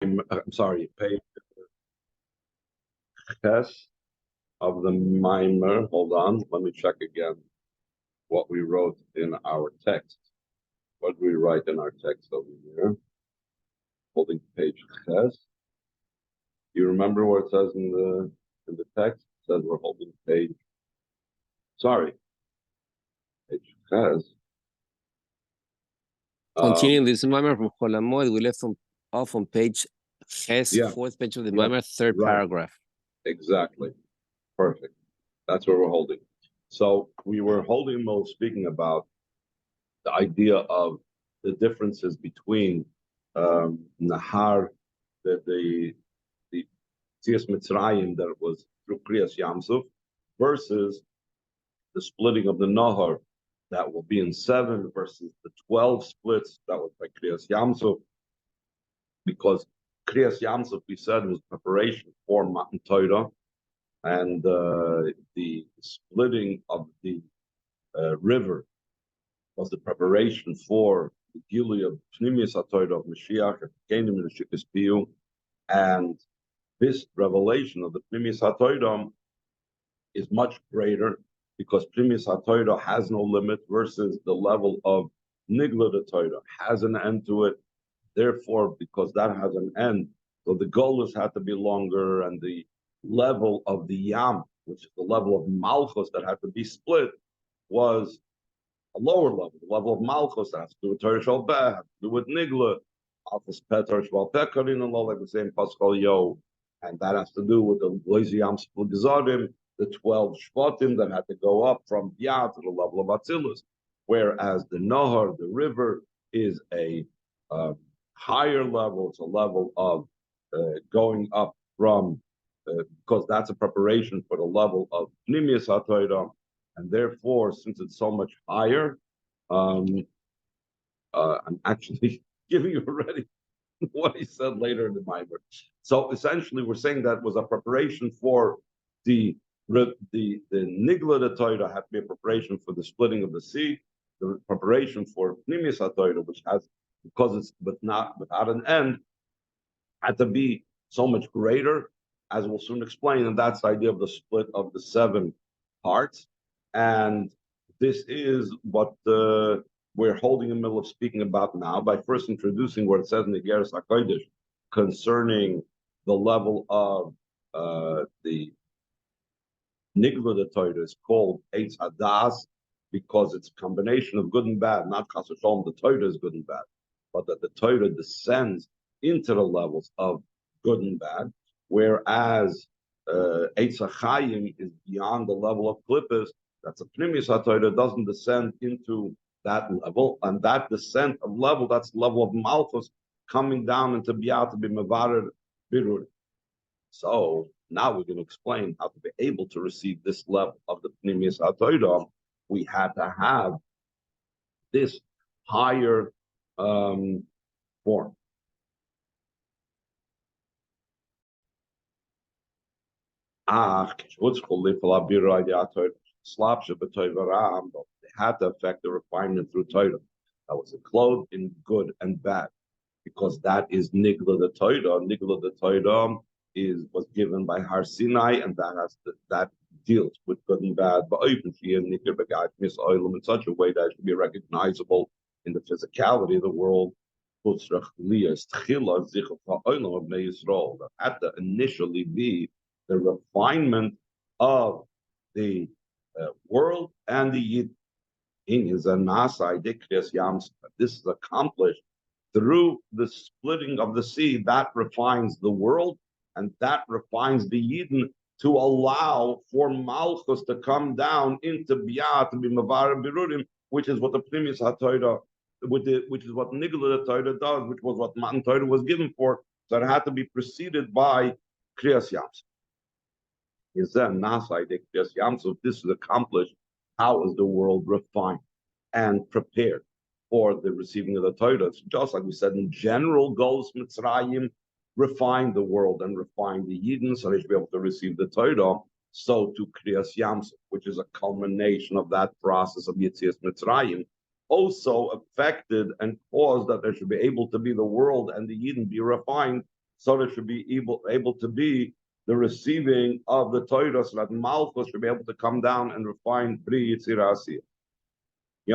I'm sorry, page Ches of the Maamar. Hold on, let me check again what we wrote in our text. What do we write in our text over here? Holding page Ches. You remember what it says in the text? It says we're holding page. Sorry, page Ches. Continuing this Maamar from Cholamod, we left off on page Ches, Yeah. fourth page of the Maamar, third paragraph. Exactly. Perfect. That's where we're holding. So we were speaking about the idea of the differences between Nahar, the Tzias Mitzrayim that was through Kriyas Yamsuf, versus the splitting of the Nahar that will be in 7 versus the 12 splits that was by Kriyas Yamsuf, because Kriyas Yamsuf, we said, was preparation for Matan Torah, and the splitting of the river was the preparation for the Gilui of Pnimius HaTorah of Mashiach, and this revelation of the Pnimius HaTorah is much greater because Pnimius HaTorah has no limit versus the level of Nigla the Torah has an end to it. Therefore, because that has an end, so the goals had to be longer, and the level of the Yam, which is the level of Malchus that had to be split, was a lower level. The level of Malchus that has to do with Torah Shal Beh, has to do with Nigla, Malchus Petar Shval Pekarin, and all like the same Pascal Yo, and that has to do with the Loizi Yam Spul Gezarim, the 12 Shvatim that had to go up from Yah to the level of Atzilus, whereas the Nahar, the river, is a higher level. It's a level of going up from, because that's a preparation for the level of Pnimius HaTorah, and therefore, since it's so much higher, I'm actually giving you already what he said later in the Maamar. So essentially, we're saying that was a preparation for the Nigla the Torah had to be a preparation for the splitting of the sea, the preparation for Pnimius HaTorah, which has, because it's not without an end, had to be so much greater, as we'll soon explain, and that's the idea of the split of the 7 parts. And this is what we're holding in the middle of speaking about now by first introducing what it says in the Igeres HaKodesh concerning the level of the Nigla the Torah is called Eitz Hadas because it's a combination of good and bad, not Chas v'Shalom, the Torah is good and bad, but that the Torah descends into the levels of good and bad, whereas Eitz HaChayim is beyond the level of Klippas. That's a Pnimius HaTorah, doesn't descend into that level, and that descent of level, that's the level of Malchus coming down into Biyah to be Mevarer Birur. So now we're going to explain how to be able to receive this level of the Pnimius HaTorah. We had to have this higher form. They had to affect the refinement through Torah. That was clothed in good and bad, because that is Nigla the Torah. Nigla the Torah was given by Har Sinai, and that deals with good and bad, but in such a way that it should be recognizable in the physicality of the world. That had to initially be the refinement of the world and the Yid. This is accomplished through the splitting of the sea. That refines the world, and that refines the Yidden to allow for Malchus to come down into Biyah, to be Mevarer Birurim, which is what the Pnimius HaTorah, which is what Nigla the Torah does, which was what Matan Torah was given for. So it had to be preceded by Kriyas Yamsuf. This is accomplished. How is the world refined and prepared for the receiving of the Torah? It's just like we said, in general, goes Mitzrayim, refine the world and refine the Yidden so they should be able to receive the Torah. So to Kriyas Yamsuf, which is a culmination of that process of Yetzias Mitzrayim, also affected and caused that there should be able to be the world and the Yidden be refined so there should be able to be the receiving of the Torah, so that Malchus should be able to come down and refine Bri Yitzir Asiyah. The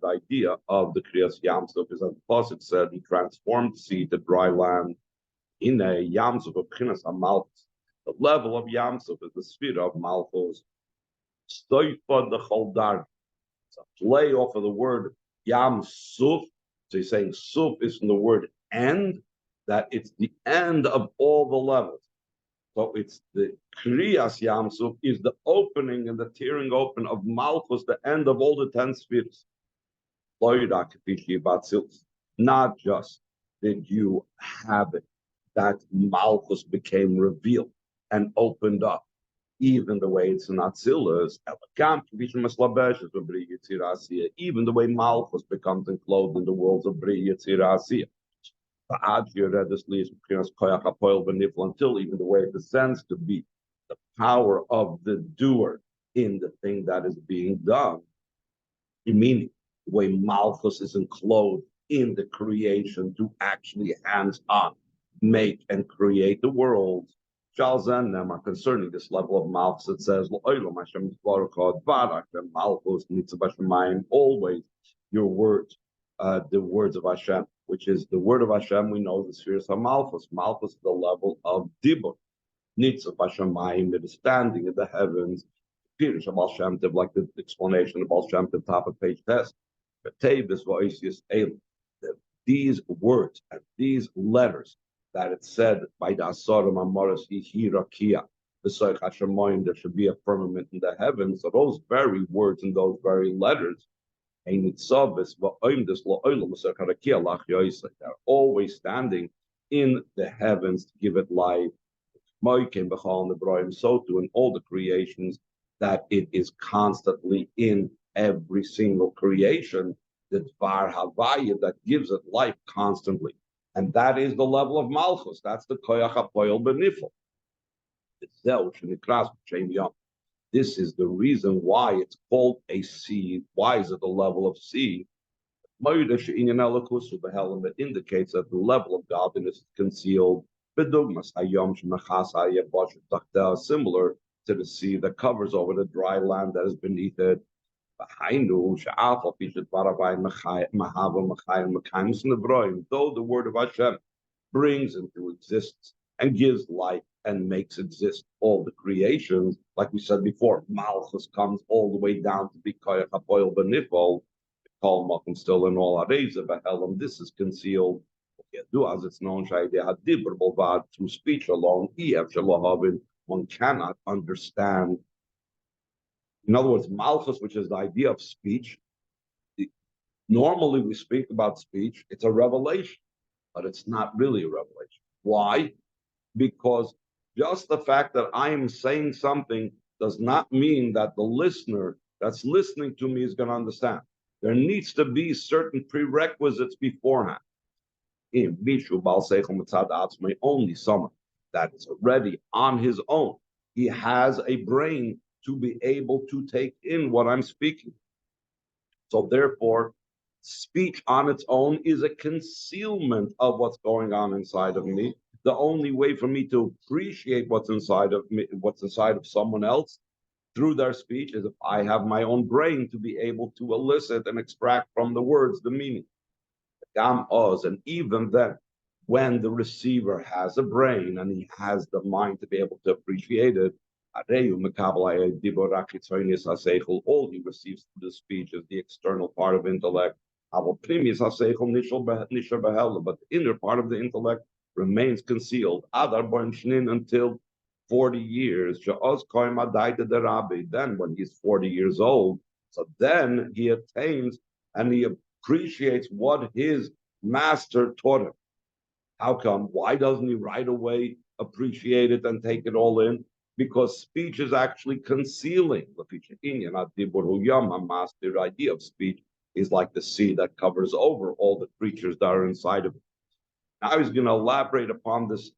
idea of the Kriyas Yamsuf is, as the Pasuk said, he transformed sea to dry land in a Yamsuf of Chinas Malchus. The level of Yamsuf is the sphere of Malchus. Stoifa the Choldar. It's a play off of the word Yamsuf. So he's saying Suf is from the word end, that it's the end of all the levels. So it's the Kriyas Yamsuf is the opening and the tearing open of Malchus, the end of all the 10 spheres. Not just did you have it, that Malchus became revealed and opened up, even the way it's in Atzilus, even the way Malchus becomes enclosed in the worlds of Bri Yitzir Asiyah. Until even the way it descends to be the power of the doer in the thing that is being done, meaning the way Malchus is enclosed in the creation to actually hands-on make and create the world. Concerning this level of Malchus, it says, always your words, the words of Hashem, which is the word of Hashem. We know the spheres of Malchus. Malchus is the level of Dibur. Nitzav Hashemayim, the standing in the heavens. Pirish of Baal Shem Tov, like the explanation of Baal Shem Tov, top of page test. These words and these letters that it said by the Asarim Amaras Hirakia, B'Soich Hashemayim, there should be a firmament in the heavens. So those very words and those very letters, they're always standing in the heavens to give it life. So too in all the creations, that it is constantly in every single creation, the Dvar Havaya that gives it life constantly. And that is the level of Malchus. That's the Koyach HaPoyel Benifel. This is the reason why it's called a seed. Why is it the level of seed? That indicates that the level of godliness is concealed. Similar to the sea that covers over the dry land that is beneath it. Though the word of Hashem brings into existence and gives life and makes exist all the creations, like we said before, Malchus comes all the way down to be Koyach HaPoyel Benifol, still in all Areza Behelam. This is concealed. As it's known, through speech alone, one cannot understand. In other words, Malchus, which is the idea of speech, normally we speak about speech, it's a revelation, but it's not really a revelation. Why? Because just the fact that I am saying something does not mean that the listener that's listening to me is going to understand. There needs to be certain prerequisites beforehand. In Mishu Baal Seichel Mitzad Atzmai, only someone that is already on his own, he has a brain to be able to take in what I'm speaking. So therefore, speech on its own is a concealment of what's going on inside of me. The only way for me to appreciate what's inside of me, what's inside of someone else, through their speech, is if I have my own brain to be able to elicit and extract from the words the meaning. And even then, when the receiver has a brain and he has the mind to be able to appreciate it, all he receives through the speech is the external part of intellect. But the inner part of the intellect remains concealed until 40 years. Then when he's 40 years old, so then he attains and he appreciates what his master taught him. How come? Why doesn't he right away appreciate it and take it all in? Because speech is actually concealing. The idea of speech is like the sea that covers over all the creatures that are inside of it. Now he's going to elaborate upon this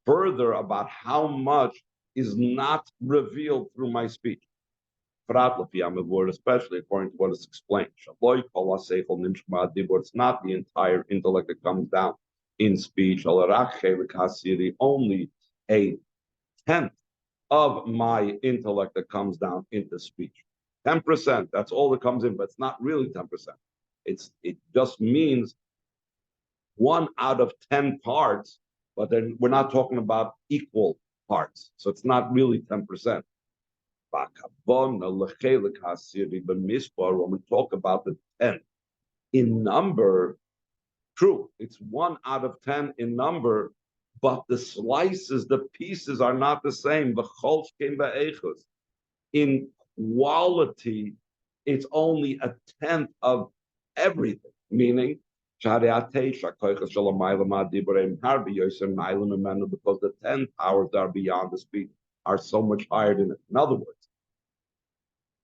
further about how much is not revealed through my speech. Especially according to what is explained. It's not the entire intellect that comes down. in speech. Only a tenth of my intellect that comes down into speech. 10%, that's all that comes in, but it's not really 10%. It just means 1 out of 10 parts, but then we're not talking about equal parts. So it's not really 10%. When we talk about the 10 in number, true, it's 1 out of 10 in number, but the slices, the pieces are not the same. In quality, it's only a tenth of everything, meaning because the 10 powers that are beyond the speech are so much higher than it. In other words,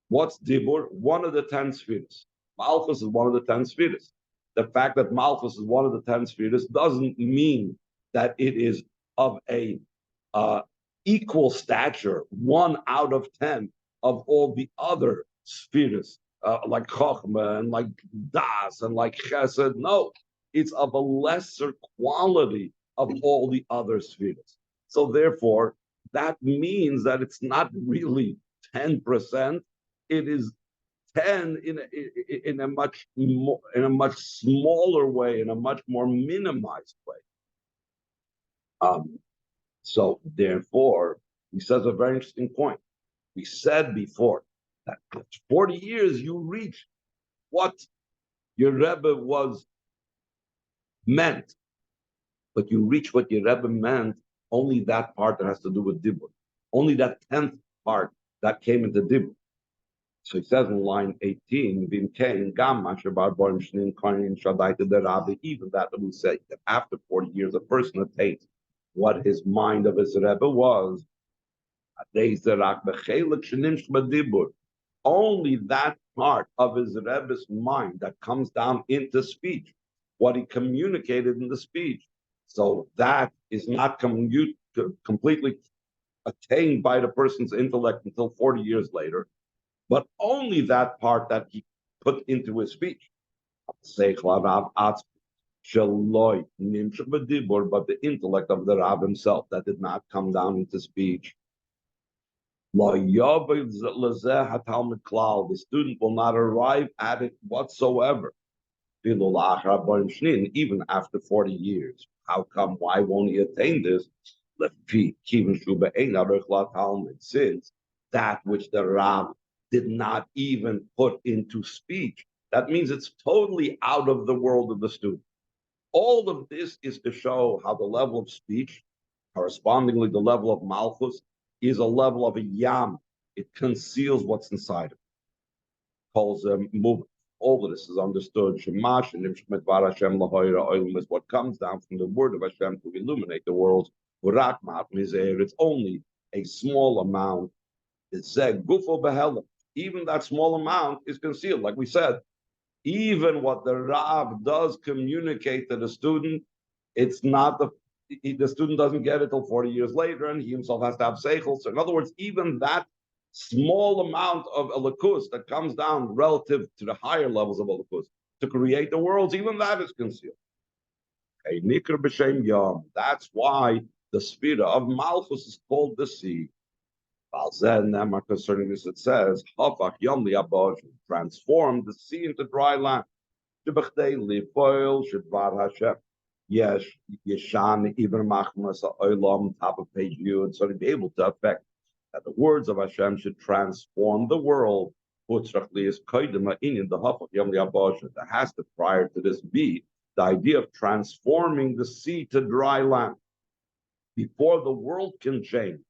what's Dibur? One of the 10 spheres. Malchus is one of the 10 spheres. The fact that Malchus is one of the 10 spheres doesn't mean that it is of a equal stature, 1 out of 10 of all the other spheres, like Chochmah and like Das and like Chesed. No, it's of a lesser quality of all the other spheres. So therefore, that means that it's not really 10%. It is 10 in a much smaller way, in a much more minimized way. So therefore, he says a very interesting point. We said before that after 40 years you reach what your Rebbe was meant, but you reach what your Rebbe meant only that part that has to do with Dibur, only that 10th part that came into Dibur. So he says in line 18, even that we say that after 40 years, a person attains what his mind of his Rebbe was. Only that part of his Rebbe's mind that comes down into speech, what he communicated in the speech. So that is not completely attained by the person's intellect until 40 years later, but only that part that he put into his speech. But the intellect of the Rav himself that did not come down into speech. The student will not arrive at it whatsoever. Even after 40 years. How come? Why won't he attain this? Since that which the Rav did not even put into speech, that means it's totally out of the world of the student. All of this is to show how the level of speech, correspondingly the level of Malchus, is a level of a yam. It conceals what's inside it. Calls movement. All of this is understood. Shemash and is what comes down from the word of Hashem to illuminate the world. It's only a small amount. It said, even that small amount is concealed. Like we said, even what the Rav does communicate to the student, it's not the student doesn't get it till 40 years later, and he himself has to have seichel. So in other words, even that small amount of elikus that comes down relative to the higher levels of elikus to create the worlds, even that is concealed. A nikr b'shem yom. That's why the spirit of Malchus is called the sea. Concerning this, it says, transform the sea into dry land. Yes, Yeshan, even Machmas, Olam, top of page Yud, so to be able to affect that the words of Hashem should transform the world. There has to, prior to this, be the idea of transforming the sea to dry land. Before the world can change,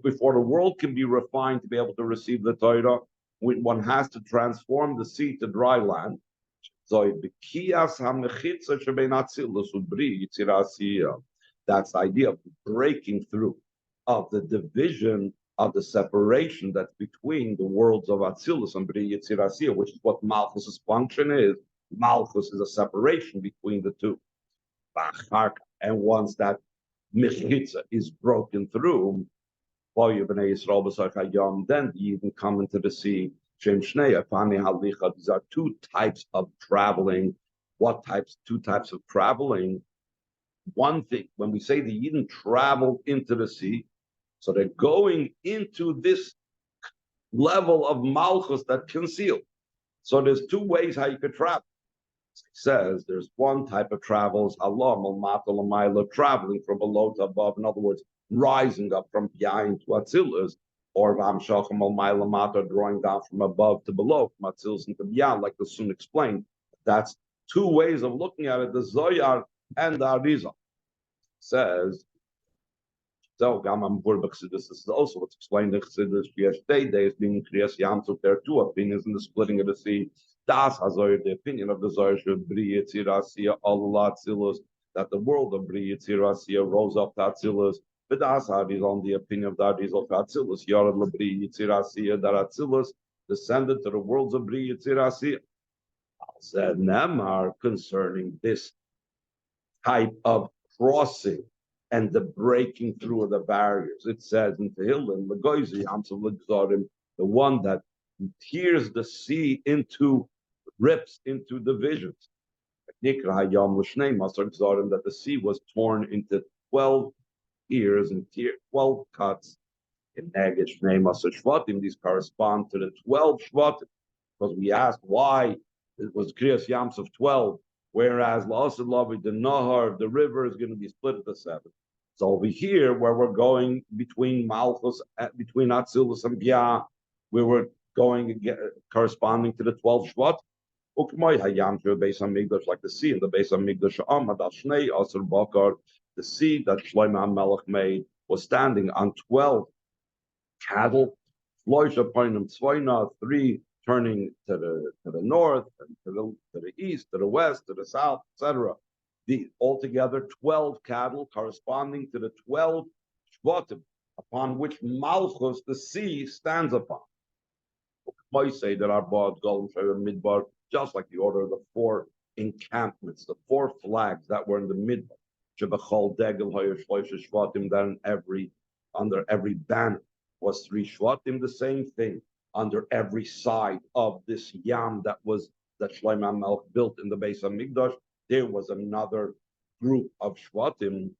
before the world can be refined to be able to receive the Torah, one has to transform the sea to dry land. That's the idea of breaking through, of the division, of the separation that's between the worlds of Atzilus and Bri Yitzirasiyah, which is what Malchus's function is. Malchus is a separation between the two. And once that Mechitza is broken through, then you can come into the sea. These are two types of traveling. What types? Two types of traveling. one thing. When we say the Yidden traveled into the sea, so they're going into this level of malchus that concealed. So there's two ways how you could travel. It says there's one type of travels, traveling from below to above. In other words, rising up from behind to Atzilus, or drawing down from above to below, from Atzilus into beyond, like the soon explained. That's two ways of looking at it, the Zoyar and the Arizal. Says, so this is also what's explained in Chassidus. Days being Kriyas Yamsuf, there are two opinions in the splitting of the sea. Das Hazoyer, the opinion of the Zoyer should Bri Yitzirasiya Allah Atzilus, that the world of Bri Yitzirasiya rose up to Atzilus. But Das is on the opinion of the Arizal Atzilus. Yarad Labri Yitzirasiya, that Atzilus descended to the worlds of Bri Yitzirasiya. Said Maamar concerning this type of crossing and the breaking through of the barriers. It says in Tehillim, the one that tears the sea into rips, into divisions. That the sea was torn into 12 ears and 12 cuts. In Shvatim, these correspond to the 12 Shvatim. Because we asked why it was Kriyas Yams of 12, whereas La'asad Lavi, the Nahar, the river, is going to be split into 7. So over here, where we're going between Malchus, between Atzilus and Bia, we were going corresponding to the 12 Shvat. Ukmai Hayam to Beis HaMikdash, like the sea in the Beis HaMikdash, Amad Ashnei Asar Bakar, the sea that Shlomo HaMelech made was standing on 12 cattle, Floisha Poinum Tzvoina, 3 turning to the north, and to the east, to the west, to the south, etc. Altogether 12 cattle corresponding to the 12 shvatim upon which Malchus, the sea, stands upon. I say that our Bad Golem Midbar, just like the order of the 4 encampments, the 4 flags that were in the Midbar, that under every banner was 3 shvatim, the same thing. Under every side of this yam that Shlomo HaMelech built in the Beis HaMikdash, there was another group of shvatim.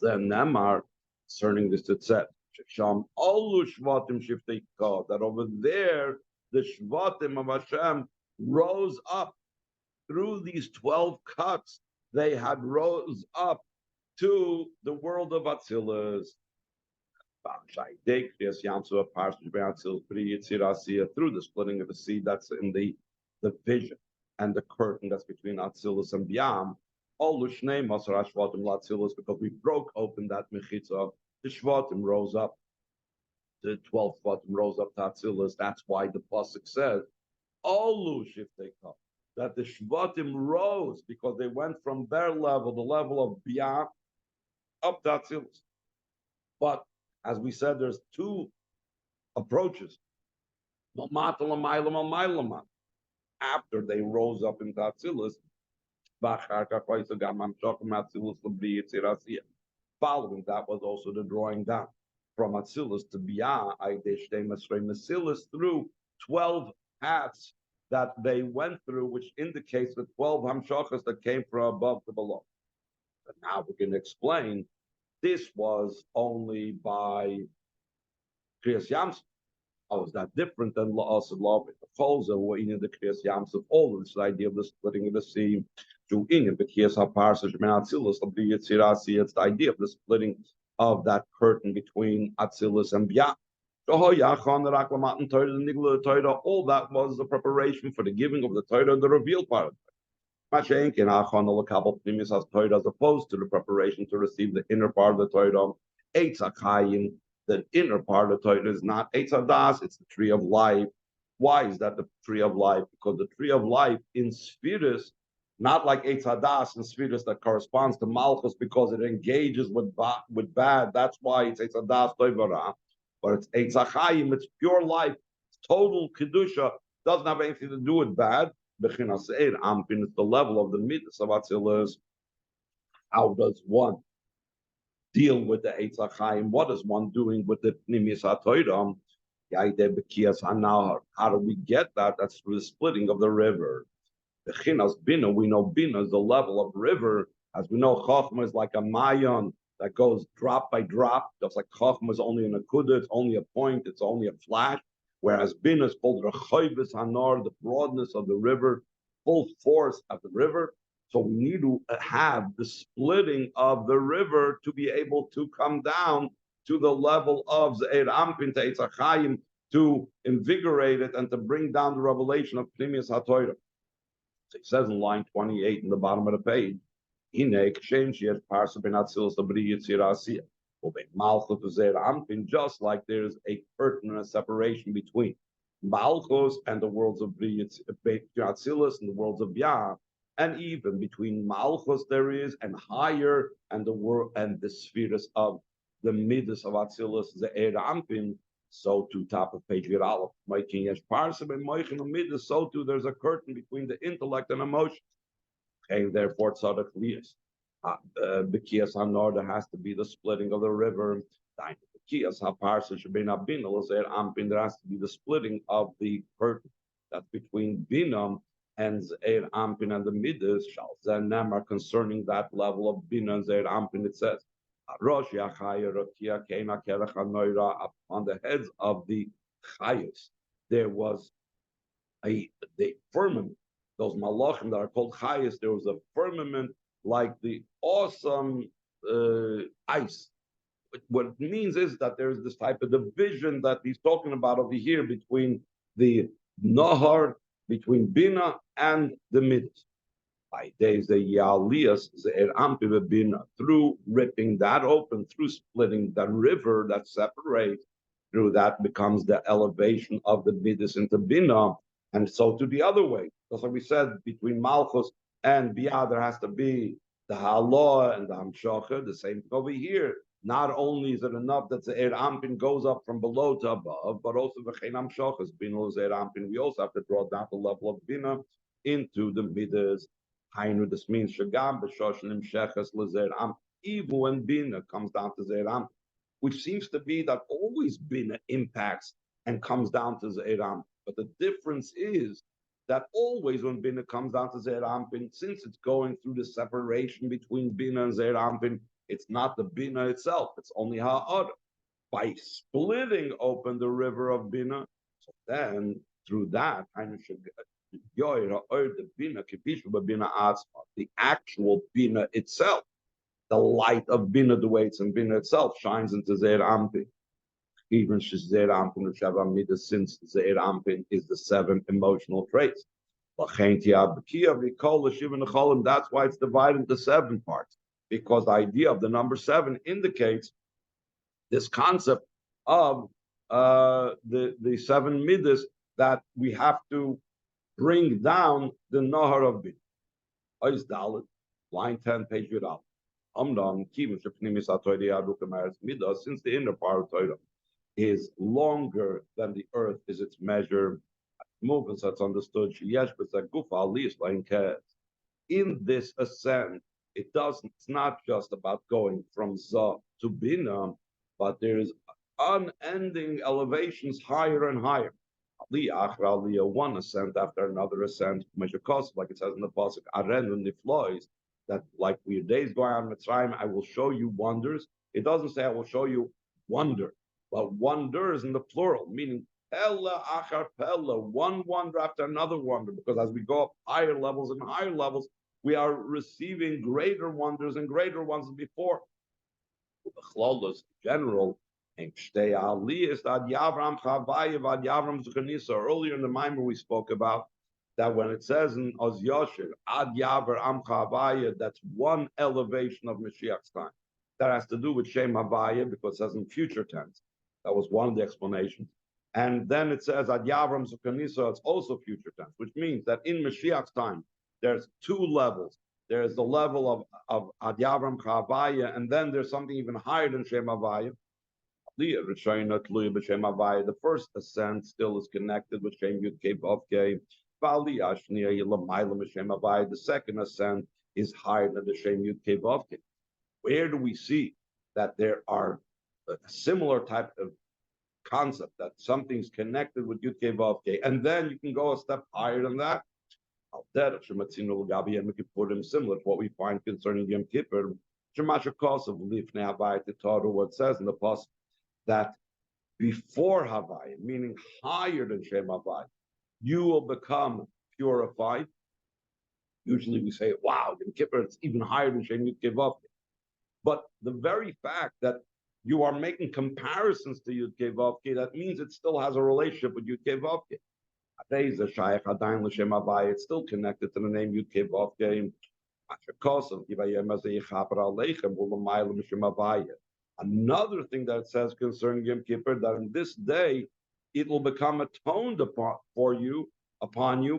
Then Namar, concerning this, it said, that over there the shvatim of Hashem rose up through these 12 cuts. They had rose up to the world of Atzilus. Through the splitting of the sea, that's in the vision and the curtain that's between Atzilus and Biam. Because we broke open that mechitza, the Shvatim rose up, the 12 Shvatim rose up to Atzilus. That's why the pasuk says, that the Shvatim rose because they went from their level, the level of Biam, up to Atzilus. But as we said, there's 2 approaches. After they rose up into Atzilus, following that was also the drawing down from Atzilus to Biyah, through 12 paths that they went through, which indicates the 12 hamshachas that came from above to below. But now we're going to explain. This was only by Kriyas Yamsuf. How is that different than La'asad Lav? The Cholza were in the Kriyas Yamsuf. All this idea of the splitting of the sea through Inyan, but Kriyas HaParsha Shemei Atzilus, it's the idea of the splitting of that curtain between Atzilus and Biyah. All that was the preparation for the giving of the Torah and the revealed part of it. As opposed to the preparation to receive the inner part of the Torah. The inner part of the Torah is not Eitz Hadas, it's the tree of life. Why is that the tree of life? Because the tree of life in Spheris, not like Eitz Hadas in Spheris that corresponds to Malchus because it engages with bad. That's why it's Eitz Hadas Toivara. But it's Eitz HaChayim, it's pure life, it's total Kedusha, doesn't have anything to do with bad. It's the level of the midas of Atzilus. How does one deal with the Eitz HaChaim? What is one doing with the Pnimis HaToyram? How do we get that? That's through the splitting of the river. The Chinas Bina, we know Bina is the level of river As we know, Chochmah is like a mayon that goes drop by drop. Just like Chochmah is only an akuda, it's only a point, it's only a flash. Whereas Bina is called Rechoivis Hanor, the broadness of the river, full force of the river. So we need to have the splitting of the river to be able to come down to the level of Ze'er Ampin to Eitz HaChaim, to invigorate it and to bring down the revelation of Pnimius HaTorah. So he says in line 28 in the bottom of the page, just like there's a curtain and a separation between Malchus and the worlds of Atzilus and the worlds of Yah, and even between Malchus there is, and higher, and the world and the spheres of the midas of Atzilus, the Ampin. So to top of page Aleph, making Yesh Parsim and Moichin midas. So too there's a curtain between the intellect and emotion. Okay, therefore tzaddik liyas. B'kiyas hanor, there has to be the splitting of the river. B'kiyas haparsa shebina bina l'zer ampin, there has to be the splitting of the curtain that's between bina and zeir ampin and the midas. Shal zenemar, concerning that level of bina and zeir ampin, it says, on the heads of the chayos there was the firmament. Those malachim that are called chayos, there was a firmament like the awesome ice. What it means is that there's this type of division that he's talking about over here between the nahar, between bina and the midas. By days the yalias ze'er ampi bina, through ripping that open, through splitting the river that separates, through that becomes the elevation of the midas into bina, and so to the other way. That's like we said, between malchus and biyah, there has to be the halah and the hamshacha. The same thing over here. Not only is it enough that the ampin goes up from below to above, but also the v'chein hamshachas bina ze'er ampin. We also have to draw down the level of bina into the midas. Hainu, this means shagam b'shoshenim sheches lezer am. Even when bina comes down to ze'er am, which seems to be that always bina impacts and comes down to ze'er am. But the difference is that always when bina comes down to ze'er ampin, since it's going through the separation between bina and ze'er ampin, it's not the bina itself; it's only ha'ara. By splitting open the river of bina, so then through that, the actual bina itself, the light of bina, the way it's in bina itself, shines into ze'er ampin. Even ze'er ampin since ze'er ampin is the 7 emotional traits. That's why it's divided into 7 parts, because the idea of the number 7 indicates this concept of the 7 midas that we have to bring down the nahar of bina. Ois dalet, line 10, page Yudal. Since the inner part of Torah is longer than the earth is its measure, movements that's understood. In this ascent, it's not just about going from Za to Bina, but there's unending elevations higher and higher. One ascent after another ascent, like it says in the pasuk, Aránu, Nflאות, that like we days going on Mitzrayim, I will show you wonders. It doesn't say I will show you wonder, but wonders in the plural, meaning pella achar pella, one wonder after another wonder, because as we go up higher levels and higher levels, we are receiving greater wonders and greater ones than before. The general. Earlier in the Maamar we spoke about that when it says in Oz Yosher, Ad Yavar Amcha Havaya, that's one elevation of Mashiach's time. That has to do with Shem Havaya because it says in future tense. That was one of the explanations. And then it says Ad Yavram Zukanisa, it's also future tense, which means that in Mashiach's time, there's 2 levels. There's the level of Ad Yavram Havaya, and then there's something even higher than Shem Havaya. The first ascent still is connected with Shem Yud Kei Vav Kei. The second ascent is higher than the Shem Yud Kei Vav Kei. Where do we see that there are a similar type of concept that something's connected with Yud Kei Vav Kei, and then you can go a step higher than that? Similar to what we find concerning Yom Kippur, what says in the Pasuk that before Havaya, meaning higher than Shem Havaya, you will become purified. Usually we say, wow, Yom Kippur, it's even higher than Shem Yud Kei Vav Kei. But the very fact that you are making comparisons to Yud Kei Vav Kei, that means it still has a relationship with Yud Kei Vav Kei. It's still connected to the name Yud Kei Vav Kei. Another thing that it says concerning Yom Kippur, that in this day it will become atoned upon you,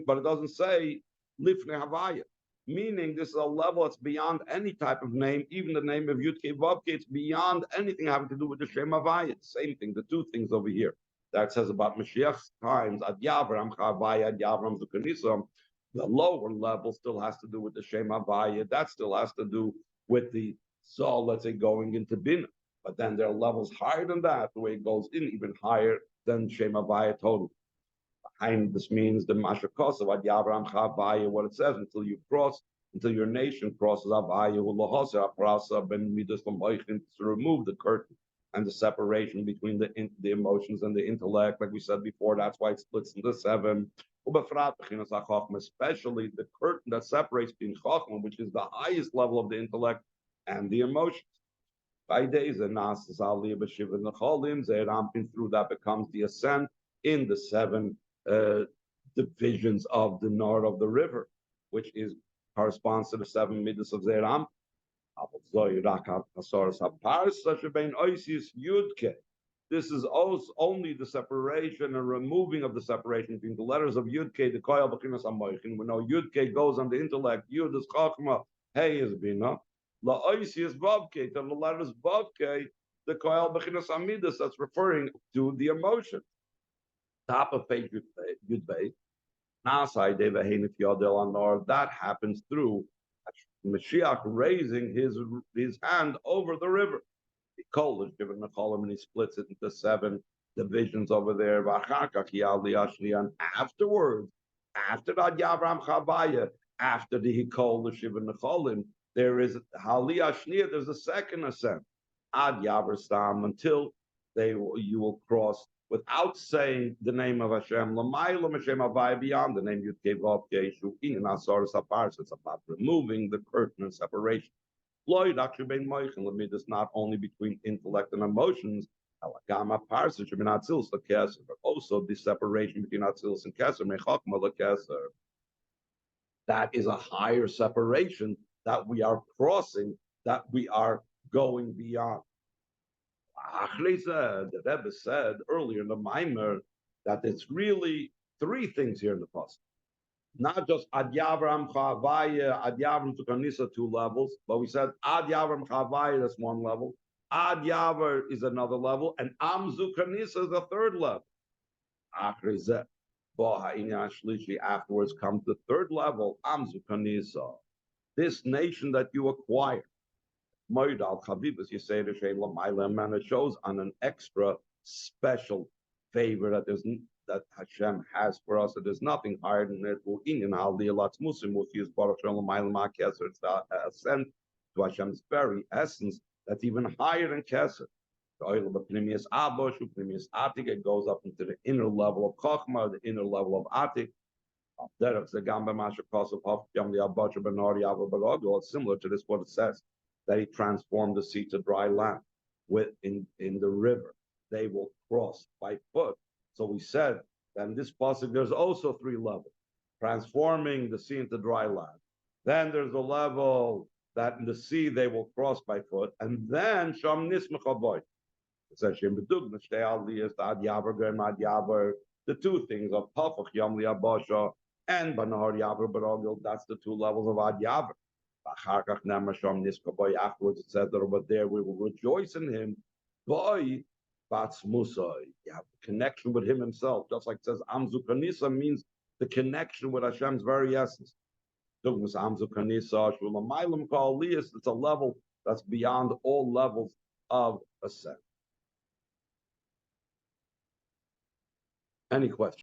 but it doesn't say Lifnei Havaya. Meaning this is a level that's beyond any type of name, even the name of Yud Kei Vav Kei, it's beyond anything having to do with the Shem Havaya. Same thing, the two things over here. That says about Mashiach's times, Ad Yavram Chavaya, Ad Yavram Zukanisam, the lower level still has to do with the Shem Havaya. That still has to do with the soul, let's say, going into Bina. But then there are levels higher than that, the way it goes in, even higher than Shem Havaya total. This means the Mashakos of Ad Yavram Chavaya, what it says, until your nation crosses Avaya, to remove the curtain and the separation between the emotions and the intellect, like we said before. That's why it splits into 7. Especially the curtain that separates between Chachma, which is the highest level of the intellect, and the emotions. Through that becomes the ascent in the 7 divisions of the north of the river, which corresponds to the 7 midas of Zeram. This is also only the separation and removing of the separation between the letters of Yud Kei, the Koyal B'chinas HaMoichin. We know Yud Kei goes on the intellect, Yud is Chachma, Hey is Bina, La Oisi is Vav Kei, to the letters Vav Kei, the Koyal B'chinas HaMidas, that's referring to the emotion. Top of page Yud Beit, Nasai Deva Heinif Yodel Anor, that happens through Mashiach raising his hand over the river. The Kol is given the column and he splits it into 7 divisions over there. And afterwards, after that Yavram Chavaya, after the Hikol, the Shiva Necholim, there is Haliyah Shnia, there's a second ascent. Ad Yavar Stam, until you will cross without saying the name of Hashem, Lamaylam Hashem Havaya, beyond the name Yud Kei Vav Kei Shu In Asar Sapars. It's about removing the curtain and separation. Floyd actually being Moichin Lamid not only between intellect and emotions, but also the separation between Atzilus and Keser, Mechachma LaKeser. That is a higher separation that we are crossing, that we are going beyond. The Rebbe said earlier in the Maamar that it's really 3 things here in the Pasuk. Not just Ad Yavram Chavaya, Ad Yavram Tukanisa, 2 levels, but we said Ad Yavram Chavaya, that's 1 level. Ad Yavar is another level, and Amzu Kanisa is the 3rd level. Afterwards comes the 3rd level, Amzu Kanisa. This nation that you acquire. And it shows on an extra special favor that Hashem has for us, that there's nothing higher than it. It's the ascent to Hashem's very essence that's even higher than Keser. It goes up into the inner level of Chochmah, the inner level of Atik. It's similar to this, what it says, that he transformed the sea to dry land in the river. They will cross by foot. So we said that in this pasuk there's also 3 levels, transforming the sea into dry land. Then there's a level that in the sea they will cross by foot, and then Sham Nismachaboy. It says the 2 things of Pafach Yam Liabasha and Banahar Yavar Barogil. That's the 2 levels of Ad Yavar. Afterwards, it said that over there we will rejoice in him. Boy, Bats Musa, you have a connection with him himself, just like it says Amzu Kanisa means the connection with Hashem's very essence. It's a level that's beyond all levels of ascent. Any questions?